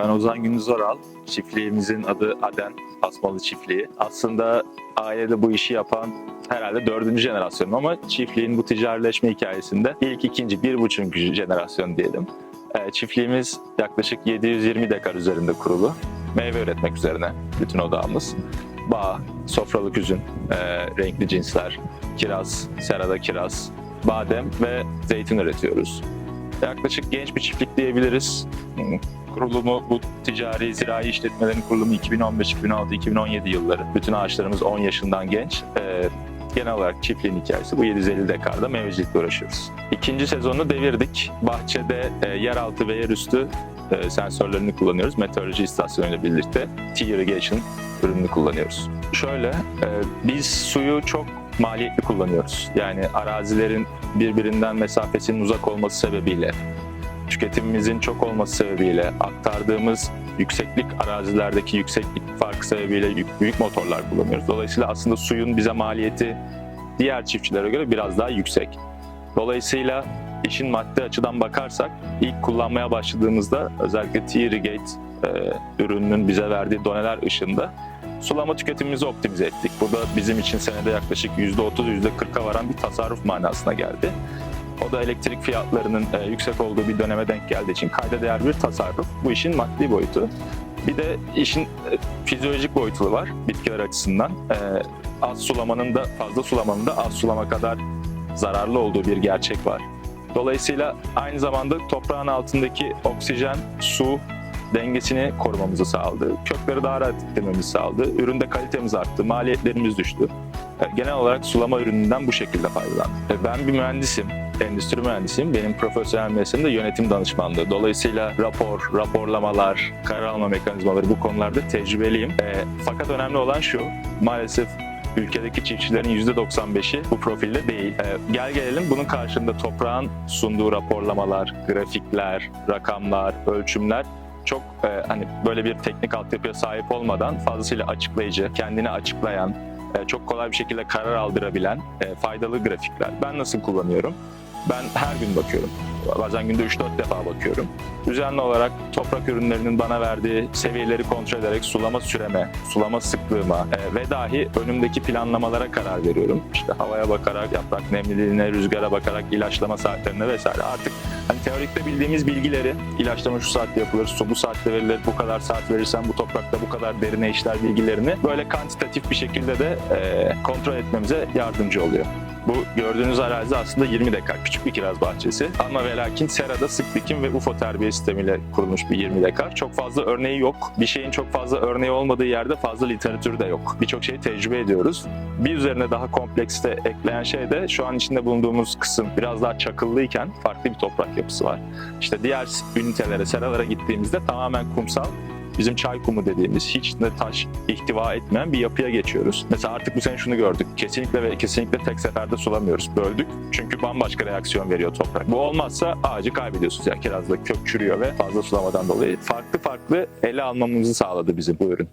Ben Ozan Gündüz Oral. Çiftliğimizin adı Aden Asmalı Çiftliği. Aslında ailede bu işi yapan herhalde 4. jenerasyonum ama çiftliğin bu ticarileşme hikayesinde ilk, ikinci, 1,5. jenerasyon diyelim. Çiftliğimiz yaklaşık 720 dekar üzerinde kurulu. Meyve üretmek üzerine bütün odağımız. Bağ, sofralık üzüm, renkli cinsler, kiraz, serada kiraz, badem ve zeytin üretiyoruz. Yaklaşık genç bir çiftlik diyebiliriz. Kurulumu, bu ticari zirai işletmelerin kurulumu 2015, 2016, 2017 yılları. Bütün ağaçlarımız 10 yaşından genç. Genel olarak çiftliğin hikayesi bu 750 dekarda meyvecilikle uğraşıyoruz. İkinci sezonu devirdik. Bahçede yeraltı ve yerüstü sensörlerini kullanıyoruz. Meteoroloji istasyonuyla birlikte T-Irrigation ürününü kullanıyoruz. Şöyle, biz suyu çok maliyetli kullanıyoruz. Yani arazilerin birbirinden mesafesinin uzak olması sebebiyle, tüketimimizin çok olması sebebiyle, aktardığımız yükseklik arazilerdeki yükseklik farkı sebebiyle büyük motorlar kullanıyoruz. Dolayısıyla aslında suyun bize maliyeti diğer çiftçilere göre biraz daha yüksek. Dolayısıyla işin maddi açıdan bakarsak ilk kullanmaya başladığımızda özellikle T-Irrigate ürününün bize verdiği doneler ışığında sulama tüketimimizi optimize ettik. Bu da bizim için senede yaklaşık %30, %40'a varan bir tasarruf manasına geldi. O da elektrik fiyatlarının yüksek olduğu bir döneme denk geldiği için kayda değer bir tasarruf. Bu işin maddi boyutu. Bir de işin fizyolojik boyutu var bitkiler açısından. Az sulamanın da fazla sulamanın da az sulama kadar zararlı olduğu bir gerçek var. Dolayısıyla aynı zamanda toprağın altındaki oksijen, su dengesini korumamızı sağladı. Kökleri daha rahat ittirmemizi sağladı. Üründe kalitemiz arttı, maliyetlerimiz düştü. Genel olarak sulama ürününden bu şekilde faydalandım. Ben bir mühendisim, endüstri mühendisiyim. Benim profesyonel mesleğim de yönetim danışmanlığı. Dolayısıyla raporlamalar, karar alma mekanizmaları bu konularda tecrübeliyim. Fakat önemli olan şu, maalesef ülkedeki çiftçilerin %95'i bu profilde değil. Gel gelelim bunun karşında toprağın sunduğu raporlamalar, grafikler, rakamlar, ölçümler çok hani böyle bir teknik altyapıya sahip olmadan fazlasıyla açıklayıcı, kendini açıklayan, çok kolay bir şekilde karar aldırabilen faydalı grafikler. Ben nasıl kullanıyorum? Ben her gün bakıyorum. Bazen günde 3-4 defa bakıyorum. Düzenli olarak toprak ürünlerinin bana verdiği seviyeleri kontrol ederek sulama süreme, sulama sıklığıma ve dahi önümdeki planlamalara karar veriyorum. İşte havaya bakarak, yaprak nemliliğine, rüzgara bakarak, ilaçlama saatlerine vesaire. Artık hani teorikte bildiğimiz bilgileri, ilaçlama şu saatte yapılır, su bu saatte verilir, bu kadar saat verirsen bu toprakta bu kadar derine işler bilgilerini böyle kantitatif bir şekilde de kontrol etmemize yardımcı oluyor. Bu gördüğünüz arazi aslında 20 dekar küçük bir kiraz bahçesi. Ama ve lakin serada sık dikim ve UFO terbiye sistemiyle kurulmuş bir 20 dekar. Çok fazla örneği yok. Bir şeyin çok fazla örneği olmadığı yerde fazla literatür de yok. Birçok şeyi tecrübe ediyoruz. Bir üzerine daha komplekste ekleyen şey de şu an içinde bulunduğumuz kısım biraz daha çakıllıyken farklı bir toprak yapısı var. İşte diğer ünitelere, seralara gittiğimizde tamamen kumsal, bizim çay kumu dediğimiz hiç de taş ihtiva etmeyen bir yapıya geçiyoruz. Mesela artık bu sene şunu gördük. Kesinlikle ve kesinlikle tek seferde sulamıyoruz. Böldük. Çünkü bambaşka reaksiyon veriyor toprak. Bu olmazsa ağacı kaybediyorsunuz. Yani kirazda kök çürüyor ve fazla sulamadan dolayı farklı ele almamızı sağladı bizim bu ürün.